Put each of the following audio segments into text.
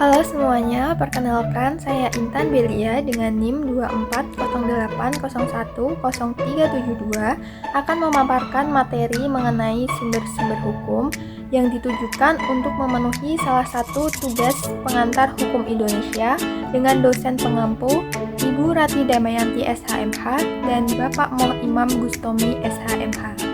Halo semuanya, perkenalkan saya Intan Belia dengan NIM 2408010372 akan memaparkan materi mengenai sumber-sumber hukum yang ditujukan untuk memenuhi salah satu tugas pengantar hukum Indonesia dengan dosen pengampu Ibu Rati Damayanti SHMH dan Bapak Moh Imam Gustomi SHMH.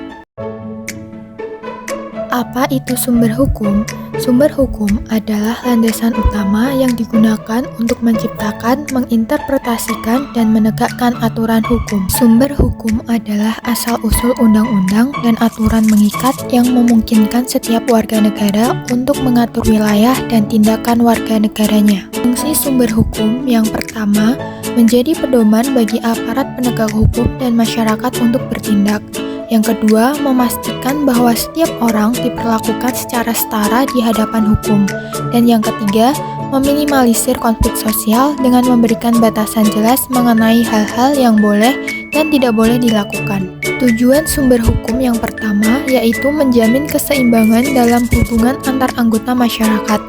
Apa itu sumber hukum? Sumber hukum adalah landasan utama yang digunakan untuk menciptakan, menginterpretasikan, dan menegakkan aturan hukum. Sumber hukum adalah asal-usul undang-undang dan aturan mengikat yang memungkinkan setiap warga negara untuk mengatur wilayah dan tindakan warga negaranya. Fungsi sumber hukum yang pertama, menjadi pedoman bagi aparat penegak hukum dan masyarakat untuk bertindak. Yang kedua, memastikan bahwa setiap orang diperlakukan secara setara di hadapan hukum. Dan yang ketiga, meminimalisir konflik sosial dengan memberikan batasan jelas mengenai hal-hal yang boleh dan tidak boleh dilakukan. Tujuan sumber hukum yang pertama yaitu menjamin keseimbangan dalam hubungan antar anggota masyarakat.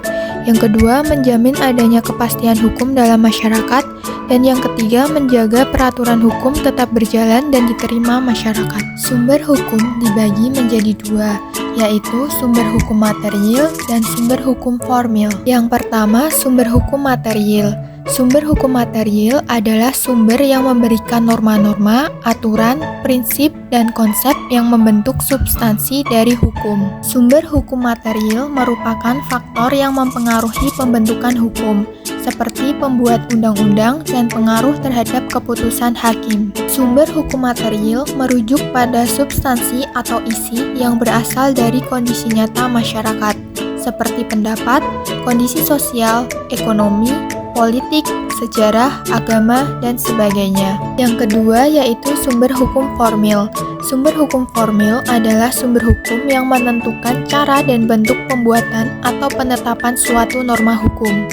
Yang kedua, menjamin adanya kepastian hukum dalam masyarakat. Dan yang ketiga, menjaga peraturan hukum tetap berjalan dan diterima masyarakat. Sumber hukum dibagi menjadi dua, yaitu sumber hukum material dan sumber hukum formil. Yang pertama, sumber hukum material. Sumber hukum material adalah sumber yang memberikan norma-norma, aturan, prinsip, dan konsep yang membentuk substansi dari hukum. Sumber hukum material merupakan faktor yang mempengaruhi pembentukan hukum, seperti pembuat undang-undang dan pengaruh terhadap keputusan hakim. Sumber hukum material merujuk pada substansi atau isi yang berasal dari kondisi nyata masyarakat, seperti pendapat, kondisi sosial, ekonomi, politik, sejarah, agama, dan sebagainya. Yang kedua yaitu sumber hukum formil. Sumber hukum formil adalah sumber hukum yang menentukan cara dan bentuk pembuatan atau penetapan suatu norma hukum.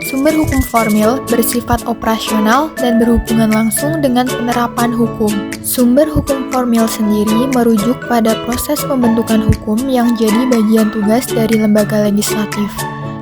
Sumber hukum formil bersifat operasional dan berhubungan langsung dengan penerapan hukum. Sumber hukum formil sendiri merujuk pada proses pembentukan hukum yang jadi bagian tugas dari lembaga legislatif.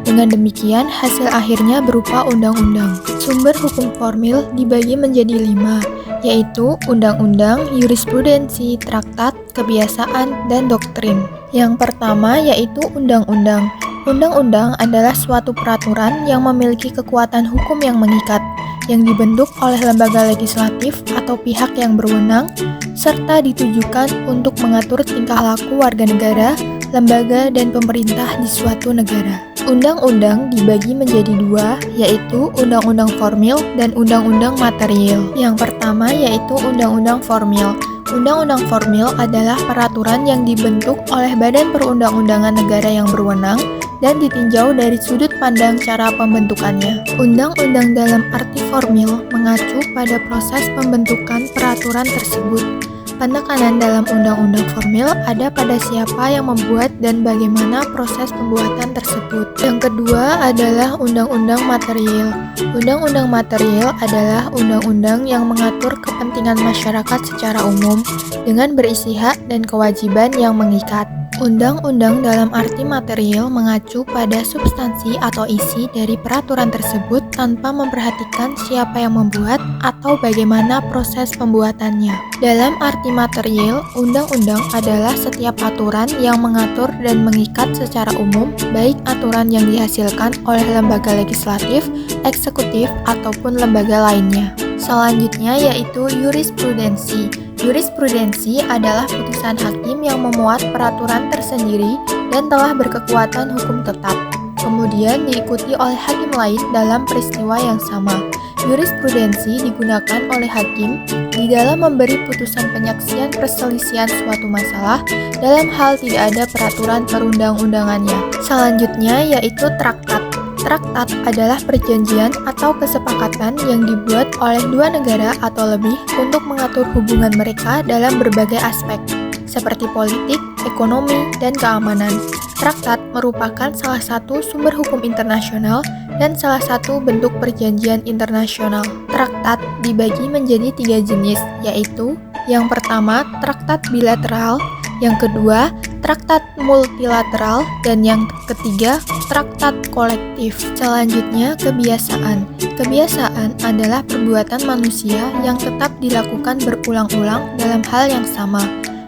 Dengan demikian, hasil akhirnya berupa undang-undang. Sumber hukum formil dibagi menjadi 5, yaitu undang-undang, jurisprudensi, traktat, kebiasaan, dan doktrin. Yang pertama yaitu undang-undang. Undang-undang adalah suatu peraturan yang memiliki kekuatan hukum yang mengikat, yang dibentuk oleh lembaga legislatif atau pihak yang berwenang, serta ditujukan untuk mengatur tingkah laku warga negara, lembaga, dan pemerintah di suatu negara. Undang-undang dibagi menjadi 2, yaitu undang-undang formil dan undang-undang material. Yang pertama yaitu undang-undang formil. Undang-undang formil adalah peraturan yang dibentuk oleh badan perundang-undangan negara yang berwenang dan ditinjau dari sudut pandang cara pembentukannya. Undang-undang dalam arti formil mengacu pada proses pembentukan peraturan tersebut. Penekanan dalam undang-undang formil ada pada siapa yang membuat dan bagaimana proses pembuatan tersebut. Yang kedua adalah undang-undang material. Undang-undang material adalah undang-undang yang mengatur kepentingan masyarakat secara umum dengan berisi hak dan kewajiban yang mengikat. Undang-undang dalam arti material mengacu pada substansi atau isi dari peraturan tersebut tanpa memperhatikan siapa yang membuat atau bagaimana proses pembuatannya. Dalam arti material, undang-undang adalah setiap aturan yang mengatur dan mengikat secara umum, baik aturan yang dihasilkan oleh lembaga legislatif, eksekutif, ataupun lembaga lainnya. Selanjutnya yaitu jurisprudensi. Jurisprudensi adalah putusan hakim yang memuat peraturan tersendiri dan telah berkekuatan hukum tetap, kemudian diikuti oleh hakim lain dalam peristiwa yang sama. Jurisprudensi digunakan oleh hakim di dalam memberi putusan penyaksian perselisihan suatu masalah dalam hal tidak ada peraturan perundang-undangannya. Selanjutnya yaitu traktat. Traktat adalah perjanjian atau kesepakatan yang dibuat oleh dua negara atau lebih untuk mengatur hubungan mereka dalam berbagai aspek, seperti politik, ekonomi, dan keamanan. Traktat merupakan salah satu sumber hukum internasional dan salah satu bentuk perjanjian internasional. Traktat dibagi menjadi 3 jenis, yaitu yang pertama, traktat bilateral, Yang kedua, traktat multilateral, dan yang ketiga, traktat kolektif. Selanjutnya, kebiasaan. Kebiasaan adalah perbuatan manusia yang tetap dilakukan berulang-ulang dalam hal yang sama.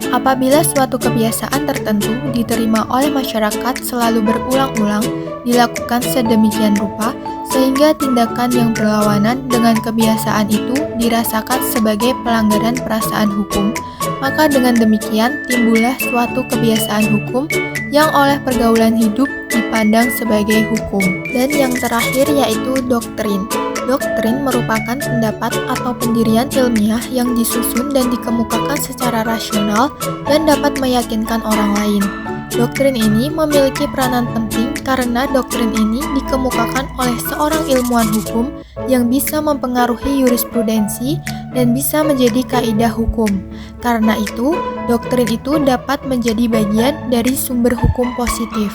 Apabila suatu kebiasaan tertentu diterima oleh masyarakat selalu berulang-ulang, dilakukan sedemikian rupa, sehingga tindakan yang berlawanan dengan kebiasaan itu dirasakan sebagai pelanggaran perasaan hukum, maka dengan demikian timbullah suatu kebiasaan hukum yang oleh pergaulan hidup dipandang sebagai hukum. Dan yang terakhir yaitu doktrin. Doktrin merupakan pendapat atau pendirian ilmiah yang disusun dan dikemukakan secara rasional dan dapat meyakinkan orang lain. Doktrin ini memiliki peranan penting karena doktrin ini dikemukakan oleh seorang ilmuwan hukum yang bisa mempengaruhi jurisprudensi dan bisa menjadi kaidah hukum. Karena itu, doktrin itu dapat menjadi bagian dari sumber hukum positif.